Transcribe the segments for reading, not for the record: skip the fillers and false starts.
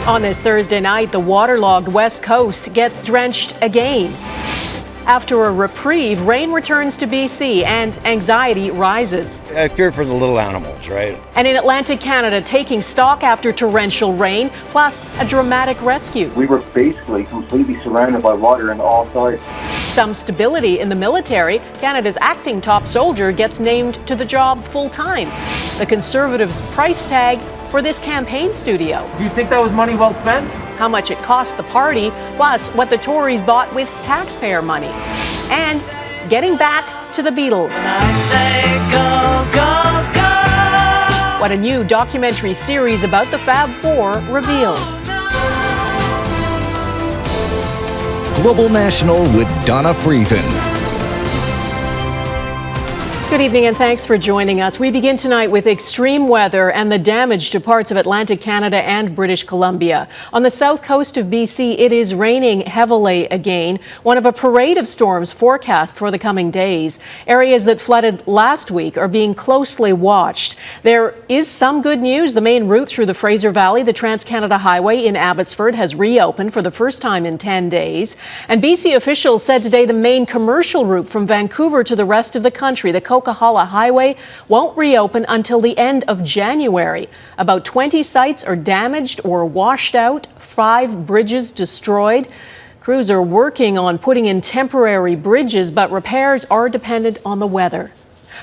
On this Thursday night, the waterlogged West Coast gets drenched again. After a reprieve, rain returns to BC and anxiety rises. I fear for the little animals, right? And in Atlantic Canada, taking stock after torrential rain, plus a dramatic rescue. We were basically completely surrounded by water on all sides. Some stability in the military. Canada's acting top soldier gets named to the job full-time. The Conservatives' price tag for this campaign studio. Do you think that was money well spent? How much it cost the party, plus what the Tories bought with taxpayer money. And getting back to the Beatles. I say go, go, go. What a new documentary series about the Fab Four reveals. Global National with Donna Friesen. Good evening and thanks for joining us. We begin tonight with extreme weather and the damage to parts of Atlantic Canada and British Columbia. On the south coast of BC, it is raining heavily again, one of a parade of storms forecast for the coming days. Areas that flooded last week are being closely watched. There is some good news. The main route through the Fraser Valley, the Trans-Canada Highway in Abbotsford, has reopened for the first time in 10 days. And BC officials said today the main commercial route from Vancouver to the rest of the country, the Coquihalla Highway, won't reopen until the end of January. About 20 sites are damaged or washed out, 5 bridges destroyed. Crews are working on putting in temporary bridges, but repairs are dependent on the weather.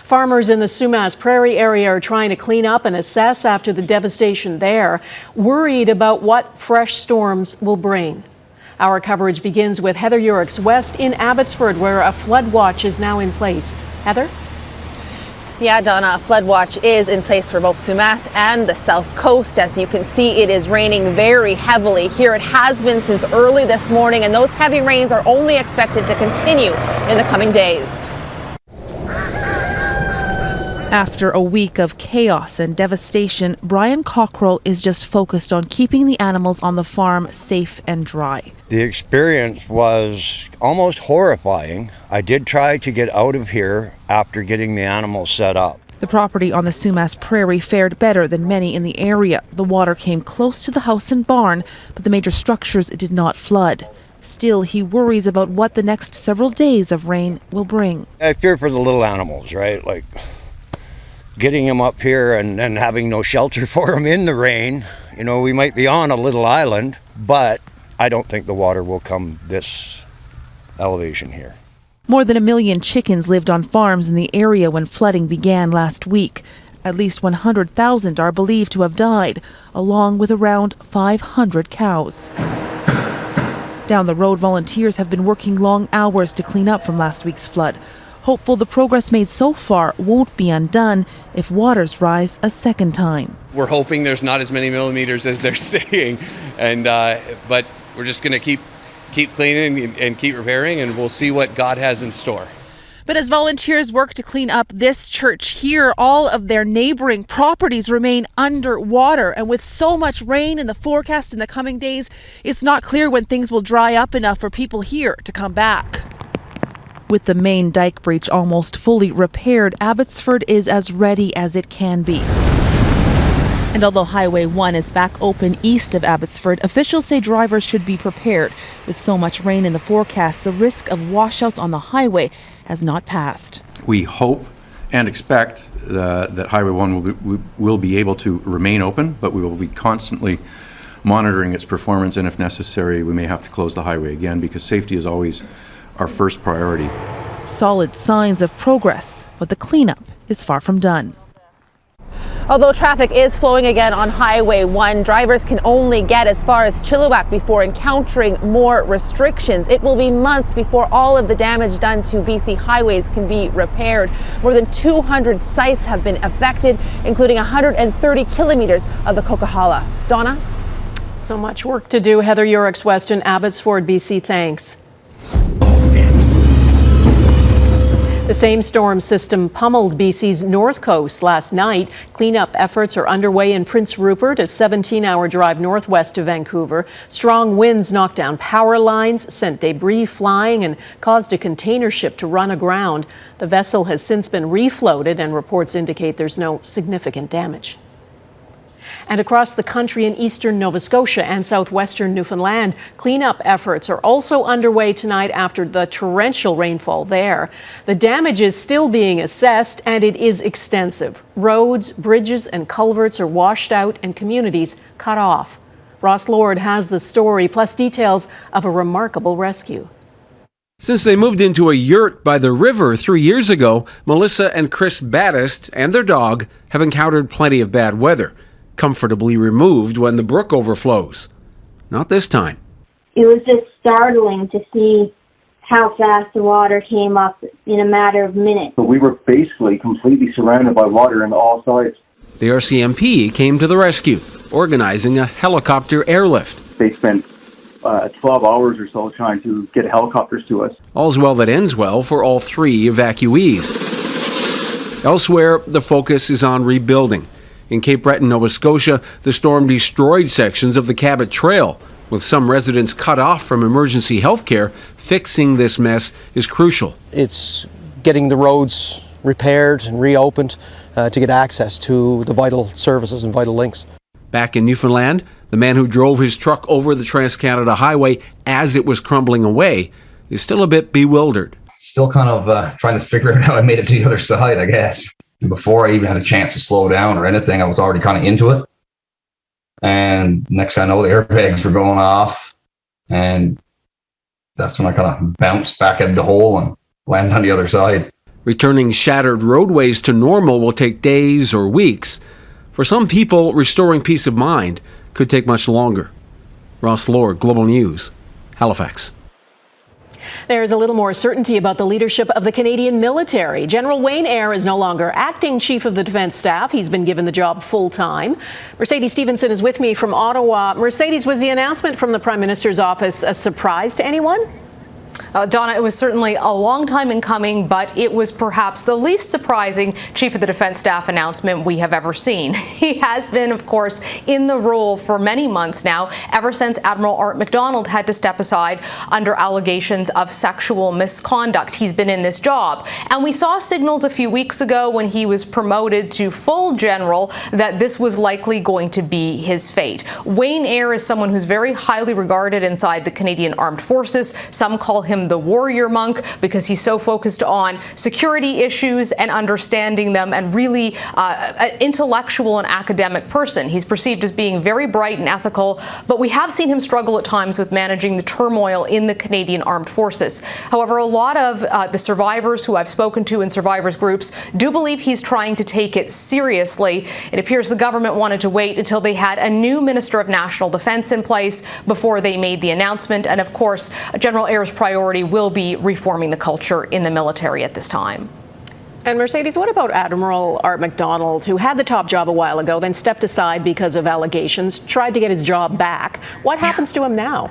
Farmers in the Sumas Prairie area are trying to clean up and assess after the devastation there, worried about what fresh storms will bring. Our coverage begins with Heather Yourex-West in Abbotsford, where a flood watch is now in place. Heather? Yeah, Donna, a flood watch is in place for both Sumas and the south coast. As you can see, it is raining very heavily here. It has been since early this morning, and those heavy rains are only expected to continue in the coming days. After a week of chaos and devastation, Brian Cockrell is just focused on keeping the animals on the farm safe and dry. The experience was almost horrifying. I did try to get out of here after getting the animals set up. The property on the Sumas Prairie fared better than many in the area. The water came close to the house and barn, but the major structures did not flood. Still, he worries about what the next several days of rain will bring. I fear for the little animals, right? Like getting them up here and having no shelter for them in the rain. You know, we might be on a little island, but I don't think the water will come this elevation here. More than 1 million chickens lived on farms in the area when flooding began last week. At least 100,000 are believed to have died, along with around 500 cows. Down the road, volunteers have been working long hours to clean up from last week's flood. Hopeful the progress made so far won't be undone if waters rise a second time. We're hoping there's not as many millimeters as they're saying, but we're just going to keep cleaning and keep repairing, and we'll see what God has in store. But as volunteers work to clean up this church here, all of their neighboring properties remain underwater. And with so much rain in the forecast in the coming days, it's not clear when things will dry up enough for people here to come back. With the main dike breach almost fully repaired, Abbotsford is as ready as it can be. And although Highway 1 is back open east of Abbotsford, officials say drivers should be prepared. With so much rain in the forecast, the risk of washouts on the highway has not passed. We hope and expect that Highway 1 will be able to remain open, but we will be constantly monitoring its performance, and if necessary, we may have to close the highway again, because safety is always our first priority. Solid signs of progress, but the cleanup is far from done. Although traffic is flowing again on Highway 1, drivers can only get as far as Chilliwack before encountering more restrictions. It will be months before all of the damage done to BC highways can be repaired. More than 200 sites have been affected, including 130 kilometers of the Coquihalla. Donna? So much work to do. Heather Yourex-West in Abbotsford, BC. Thanks. The same storm system pummeled BC's north coast last night. Cleanup efforts are underway in Prince Rupert, a 17-hour drive northwest of Vancouver. Strong winds knocked down power lines, sent debris flying, and caused a container ship to run aground. The vessel has since been refloated, and reports indicate there's no significant damage. And across the country in eastern Nova Scotia and southwestern Newfoundland, cleanup efforts are also underway tonight after the torrential rainfall there. The damage is still being assessed and it is extensive. Roads, bridges and culverts are washed out and communities cut off. Ross Lord has the story, plus details of a remarkable rescue. Since they moved into a yurt by the river 3 years ago, Melissa and Chris Battist and their dog have encountered plenty of bad weather, comfortably removed when the brook overflows. Not this time. It was just startling to see how fast the water came up in a matter of minutes. So we were basically completely surrounded by water on all sides. The RCMP came to the rescue, organizing a helicopter airlift. They spent 12 hours or so trying to get helicopters to us. All's well that ends well for all 3 evacuees. Elsewhere, the focus is on rebuilding. In Cape Breton, Nova Scotia, the storm destroyed sections of the Cabot Trail. With some residents cut off from emergency health care, fixing this mess is crucial. It's getting the roads repaired and reopened to get access to the vital services and vital links. Back in Newfoundland, the man who drove his truck over the Trans-Canada Highway as it was crumbling away is still a bit bewildered. Still kind of trying to figure out how I made it to the other side, I guess. Before I even had a chance to slow down or anything, I was already kind of into it. And next thing I know, the airbags were going off. And that's when I kind of bounced back out of the hole and landed on the other side. Returning shattered roadways to normal will take days or weeks. For some people, restoring peace of mind could take much longer. Ross Lord, Global News, Halifax. There's a little more certainty about the leadership of the Canadian military. General Wayne Eyre is no longer acting Chief of the Defence Staff. He's been given the job full-time. Mercedes Stephenson is with me from Ottawa. Mercedes, was the announcement from the Prime Minister's office a surprise to anyone? Donna, it was certainly a long time in coming, but it was perhaps the least surprising Chief of the Defence Staff announcement we have ever seen. He has been, of course, in the role for many months now, ever since Admiral Art McDonald had to step aside under allegations of sexual misconduct. He's been in this job. And we saw signals a few weeks ago when he was promoted to full general that this was likely going to be his fate. Wayne Eyre is someone who's very highly regarded inside the Canadian Armed Forces. Some call him the warrior monk because he's so focused on security issues and understanding them, and really an intellectual and academic person. He's perceived as being very bright and ethical, but we have seen him struggle at times with managing the turmoil in the Canadian Armed Forces. However, a lot of the survivors who I've spoken to in survivors groups do believe he's trying to take it seriously. It appears the government wanted to wait until they had a new Minister of National Defence in place before they made the announcement, and of course, General Eyre's priority will be reforming the culture in the military at this time. And Mercedes, what about Admiral Art McDonald, who had the top job a while ago, then stepped aside because of allegations, tried to get his job back? What happens to him now?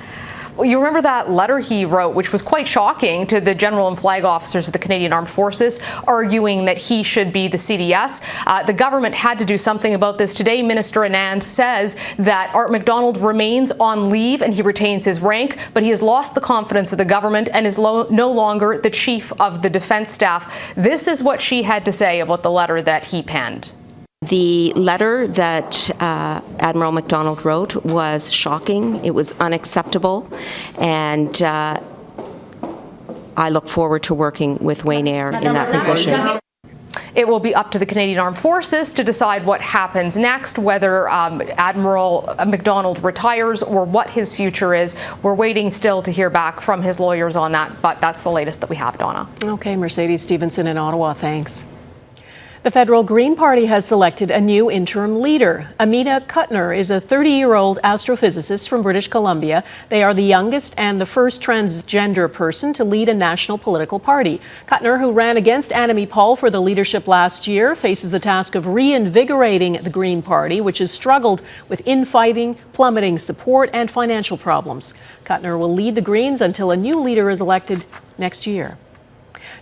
Well, you remember that letter he wrote, which was quite shocking to the general and flag officers of the Canadian Armed Forces, arguing that he should be the CDS. The government had to do something about this. Today, Minister Anand says that Art McDonald remains on leave and he retains his rank, but he has lost the confidence of the government and is no longer the Chief of the Defence Staff. This is what she had to say about the letter that he penned. The letter that Admiral McDonald wrote was shocking. It was unacceptable, and I look forward to working with Wayne Eyre in that position. It will be up to the Canadian Armed Forces to decide what happens next, whether Admiral McDonald retires or what his future is. We're waiting still to hear back from his lawyers on that, but that's the latest that we have, Donna. Okay, Mercedes Stephenson in Ottawa, thanks. The federal Green Party has selected a new interim leader. Amita Kuttner is a 30-year-old astrophysicist from British Columbia. They are the youngest and the first transgender person to lead a national political party. Kuttner, who ran against Annamie Paul for the leadership last year, faces the task of reinvigorating the Green Party, which has struggled with infighting, plummeting support, and financial problems. Kuttner will lead the Greens until a new leader is elected next year.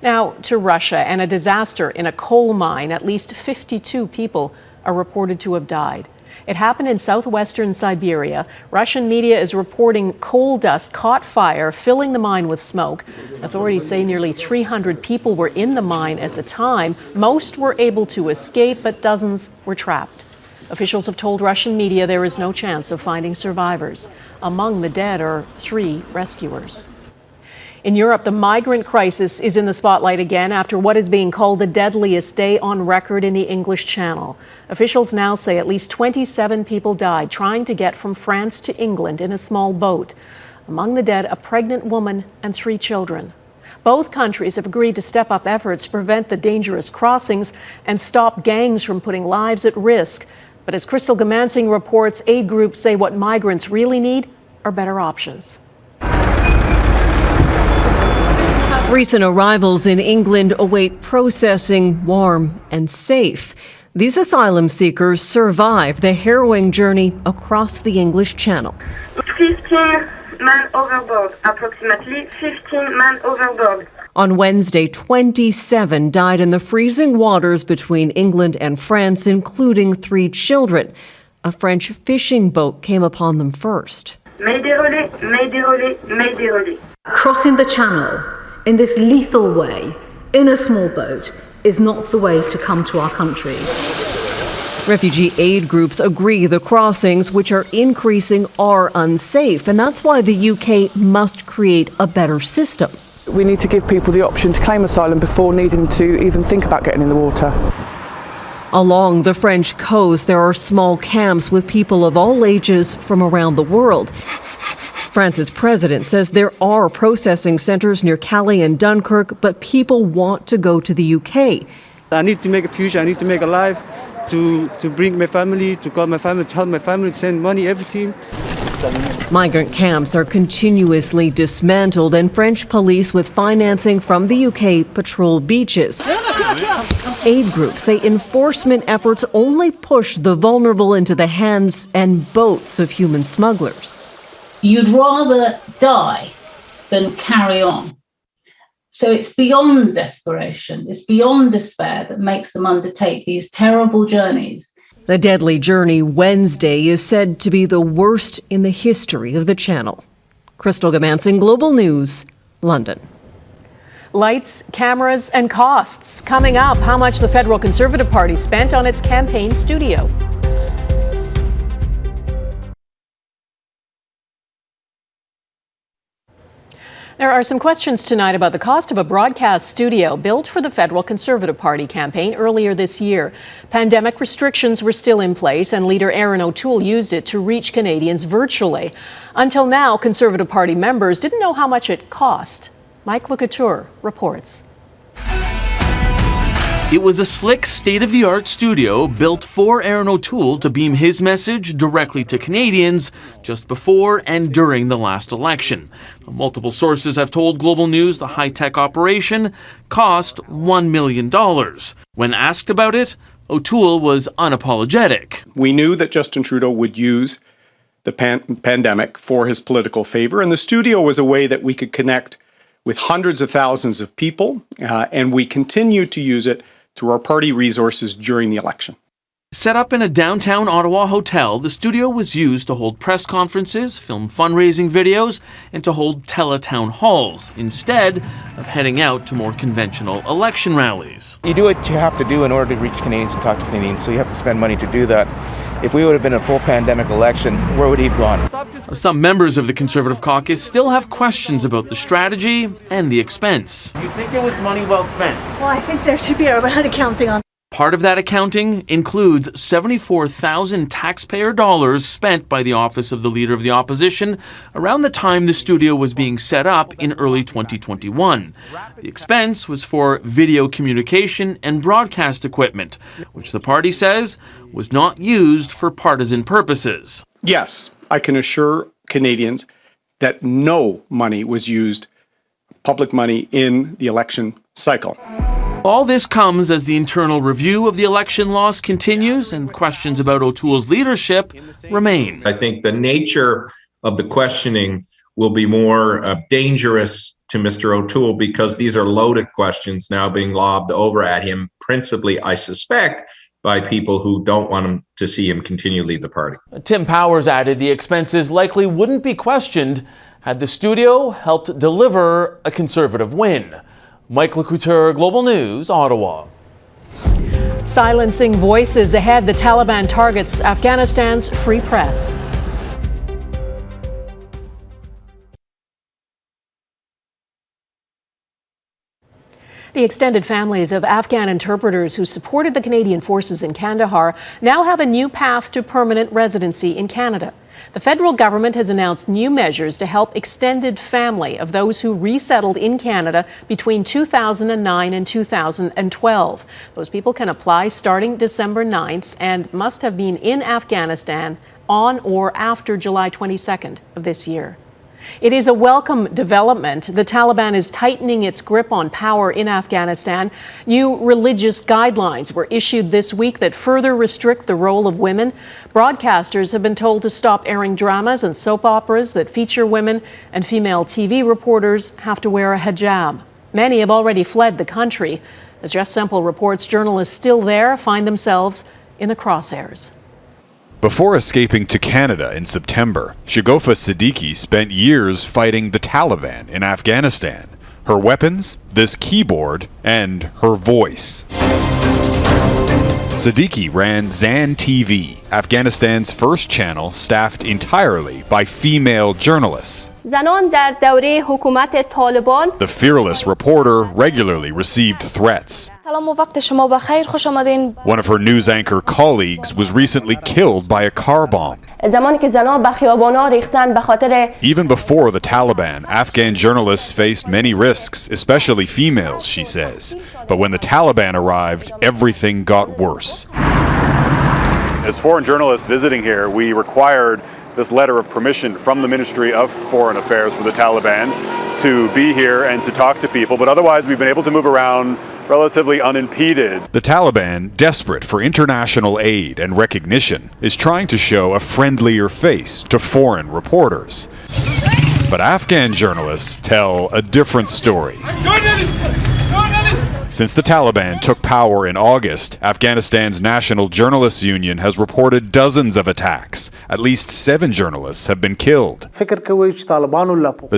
Now to Russia and a disaster in a coal mine. At least 52 people are reported to have died. It happened in southwestern Siberia. Russian media is reporting coal dust caught fire, filling the mine with smoke. Authorities say nearly 300 people were in the mine at the time. Most were able to escape, but dozens were trapped. Officials have told Russian media there is no chance of finding survivors. Among the dead are 3 rescuers. In Europe, the migrant crisis is in the spotlight again after what is being called the deadliest day on record in the English Channel. Officials now say at least 27 people died trying to get from France to England in a small boat. Among the dead, a pregnant woman and 3 children. Both countries have agreed to step up efforts to prevent the dangerous crossings and stop gangs from putting lives at risk. But as Crystal Gamansing reports, aid groups say what migrants really need are better options. Recent arrivals in England await processing, warm and safe. These asylum seekers survive the harrowing journey across the English Channel. 15 men overboard, approximately 15 men overboard. On Wednesday, 27 died in the freezing waters between England and France, including 3 children. A French fishing boat came upon them first. Mayday relay, mayday relay, mayday relay. Crossing the channel in this lethal way, in a small boat, is not the way to come to our country. Refugee aid groups agree the crossings, which are increasing, are unsafe, and that's why the UK must create a better system. We need to give people the option to claim asylum before needing to even think about getting in the water. Along the French coast, there are small camps with people of all ages from around the world. France's president says there are processing centres near Calais and Dunkirk, but people want to go to the UK. I need to make a future, I need to make a life, to bring my family, to call my family, to help my family, to send money, everything. Migrant camps are continuously dismantled, and French police with financing from the UK patrol beaches. Aid groups say enforcement efforts only push the vulnerable into the hands and boats of human smugglers. You'd rather die than carry on. So it's beyond desperation, it's beyond despair that makes them undertake these terrible journeys. The deadly journey Wednesday is said to be the worst in the history of the Channel. Crystal Gamansing, Global News, London. Lights, cameras, and costs. Coming up, how much the Federal Conservative Party spent on its campaign studio. There are some questions tonight about the cost of a broadcast studio built for the Federal Conservative Party campaign earlier this year. Pandemic restrictions were still in place, and leader Erin O'Toole used it to reach Canadians virtually. Until now, Conservative Party members didn't know how much it cost. Mike LeCouture reports. It was a slick, state-of-the-art studio built for Erin O'Toole to beam his message directly to Canadians just before and during the last election. Multiple sources have told Global News the high-tech operation cost $1 million. When asked about it, O'Toole was unapologetic. We knew that Justin Trudeau would use the pandemic for his political favor, and the studio was a way that we could connect with hundreds of thousands of people, and we continue to use it through our party resources during the election. Set up in a downtown Ottawa hotel, the studio was used to hold press conferences, film fundraising videos, and to hold teletown halls, instead of heading out to more conventional election rallies. You do what you have to do in order to reach Canadians and talk to Canadians, so you have to spend money to do that. If we would have been a full pandemic election, where would he have gone? Some members of the Conservative caucus still have questions about the strategy and the expense. Do you think it was money well spent? Well, I think there should be a round accounting on. Part of that accounting includes $74,000 taxpayer dollars spent by the office of the Leader of the Opposition around the time the studio was being set up in early 2021. The expense was for video communication and broadcast equipment, which the party says was not used for partisan purposes. Yes, I can assure Canadians that no money was used, public money, in the election cycle. All this comes as the internal review of the election loss continues and questions about O'Toole's leadership remain. I think the nature of the questioning will be more dangerous to Mr. O'Toole because these are loaded questions now being lobbed over at him, principally, I suspect, by people who don't want him to see him continue to lead the party. Tim Powers added the expenses likely wouldn't be questioned had the studio helped deliver a Conservative win. Mike LeCouture, Global News, Ottawa. Silencing voices ahead, the Taliban targets Afghanistan's free press. The extended families of Afghan interpreters who supported the Canadian forces in Kandahar now have a new path to permanent residency in Canada. The federal government has announced new measures to help extended family of those who resettled in Canada between 2009 and 2012. Those people can apply starting December 9th and must have been in Afghanistan on or after July 22nd of this year. It is a welcome development. The Taliban is tightening its grip on power in Afghanistan. New religious guidelines were issued this week that further restrict the role of women. Broadcasters have been told to stop airing dramas and soap operas that feature women, and female TV reporters have to wear a hijab. Many have already fled the country. As Jeff Semple reports, journalists still there find themselves in the crosshairs. Before escaping to Canada in September, Shagofa Siddiqui spent years fighting the Taliban in Afghanistan. Her weapons, this keyboard, and her voice. Siddiqui ran Zan TV, Afghanistan's first channel staffed entirely by female journalists. The fearless reporter regularly received threats. One of her news anchor colleagues was recently killed by a car bomb. Even before the Taliban, Afghan journalists faced many risks, especially females, she says. But when the Taliban arrived, everything got worse. As foreign journalists visiting here, we required this letter of permission from the Ministry of Foreign Affairs for the Taliban to be here and to talk to people, but otherwise we've been able to move around relatively unimpeded. The Taliban, desperate for international aid and recognition, is trying to show a friendlier face to foreign reporters. But Afghan journalists tell a different story. Since the Taliban took power in August, Afghanistan's National Journalists Union has reported dozens of attacks. At least 7 journalists have been killed. The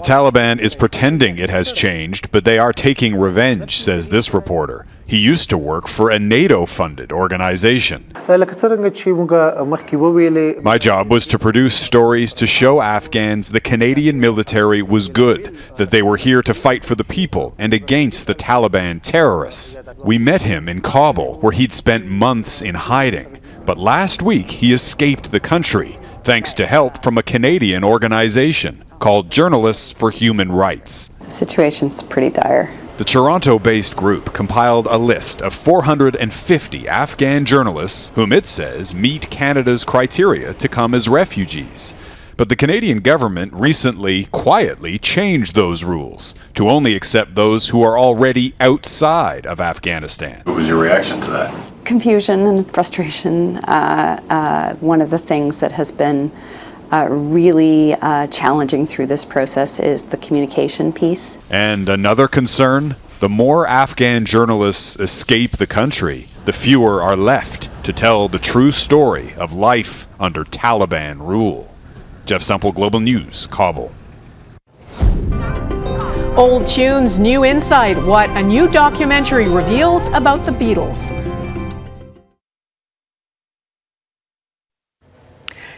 Taliban is pretending it has changed, but they are taking revenge, says this reporter. He used to work for a NATO-funded organization. My job was to produce stories to show Afghans the Canadian military was good, that they were here to fight for the people and against the Taliban terrorists. We met him in Kabul, where he'd spent months in hiding. But last week, he escaped the country, thanks to help from a Canadian organization called Journalists for Human Rights. The situation's pretty dire. The Toronto-based group compiled a list of 450 Afghan journalists whom it says meet Canada's criteria to come as refugees. But the Canadian government recently, quietly changed those rules to only accept those who are already outside of Afghanistan. What was your reaction to that? Confusion and frustration. One of the things that has been really challenging through this process is the communication piece. And another concern, the more Afghan journalists escape the country, the fewer are left to tell the true story of life under Taliban rule. Jeff Semple, Global News, Kabul. Old tunes, new insight. What a new documentary reveals about the Beatles.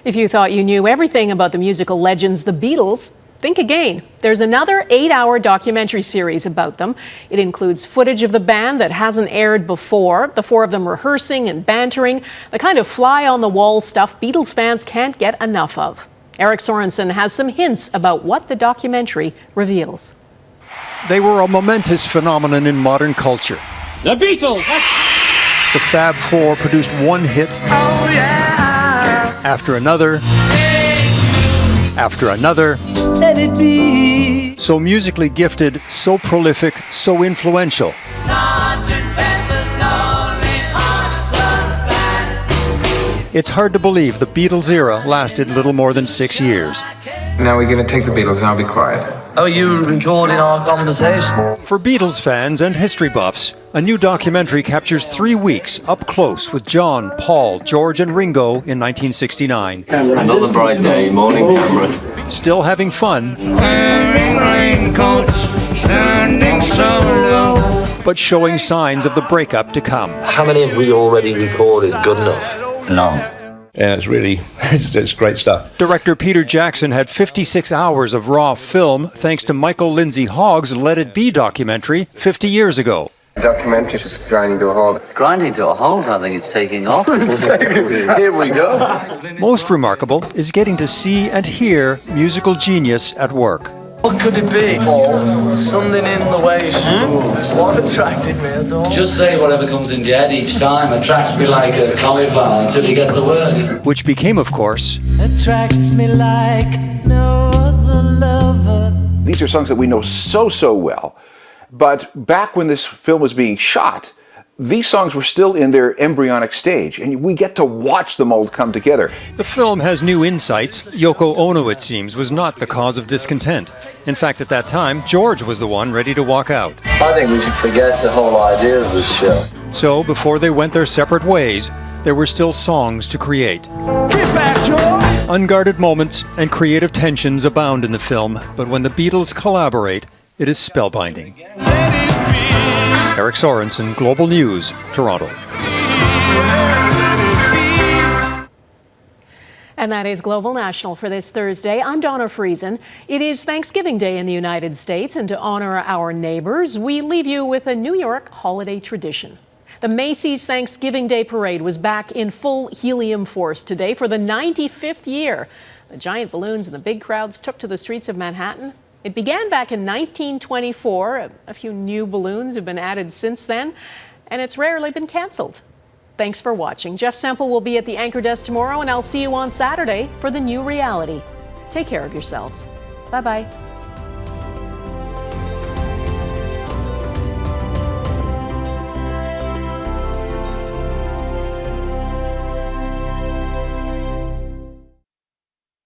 If you thought you knew everything about the musical legends, the Beatles, think again. There's another 8-hour documentary series about them. It includes footage of the band that hasn't aired before, the 4 of them rehearsing and bantering, the kind of fly-on-the-wall stuff Beatles fans can't get enough of. Eric Sorensen has some hints about what the documentary reveals. They were a momentous phenomenon in modern culture. The Beatles! The Fab Four produced one hit after another, after another. Let it be. So musically gifted, so prolific, so influential. It's hard to believe the Beatles era lasted little more than 6 years. Now we're going to take the Beatles, I'll be quiet. Are you recording our conversation? For Beatles fans and history buffs, a new documentary captures 3 weeks up close with John, Paul, George and Ringo in 1969. Another bright day, morning Cameron. Still having fun. Wearing raincoats, standing so low. but showing signs of the breakup to come. How many have we already recorded good enough? None. And it's really, it's great stuff. Director Peter Jackson had 56 hours of raw film thanks to Michael Lindsay Hogg's Let It Be documentary 50 years ago. The documentary is just grinding to a halt. Grinding to a halt, I think it's taking off. Here we go. Most remarkable is getting to see and hear musical genius at work. What could it be, Paul? Something in the way she moves. What attracted me at all? Just say whatever comes in your head each time. Attracts me like a cauliflower until you get the word. Which became, of course, attracts me like no other lover. These are songs that we know so well, but back when this film was being shot, these songs were still in their embryonic stage, and we get to watch them all come together. The film has new insights. Yoko Ono, it seems, was not the cause of discontent. In fact, at that time, George was the one ready to walk out. I think we should forget the whole idea of this show. So, before they went their separate ways, there were still songs to create. Get back, George! Unguarded moments and creative tensions abound in the film, but when the Beatles collaborate, it is spellbinding. Eric Sorensen, Global News, Toronto. And that is Global National for this Thursday. I'm Donna Friesen. It is Thanksgiving Day in the United States, and to honor our neighbors, we leave you with a New York holiday tradition. The Macy's Thanksgiving Day Parade was back in full helium force today for the 95th year. The giant balloons and the big crowds took to the streets of Manhattan. It began back in 1924. A few new balloons have been added since then, and it's rarely been canceled. Thanks for watching. Jeff Semple will be at the anchor desk tomorrow, and I'll see you on Saturday for the new reality. Take care of yourselves. Bye-bye.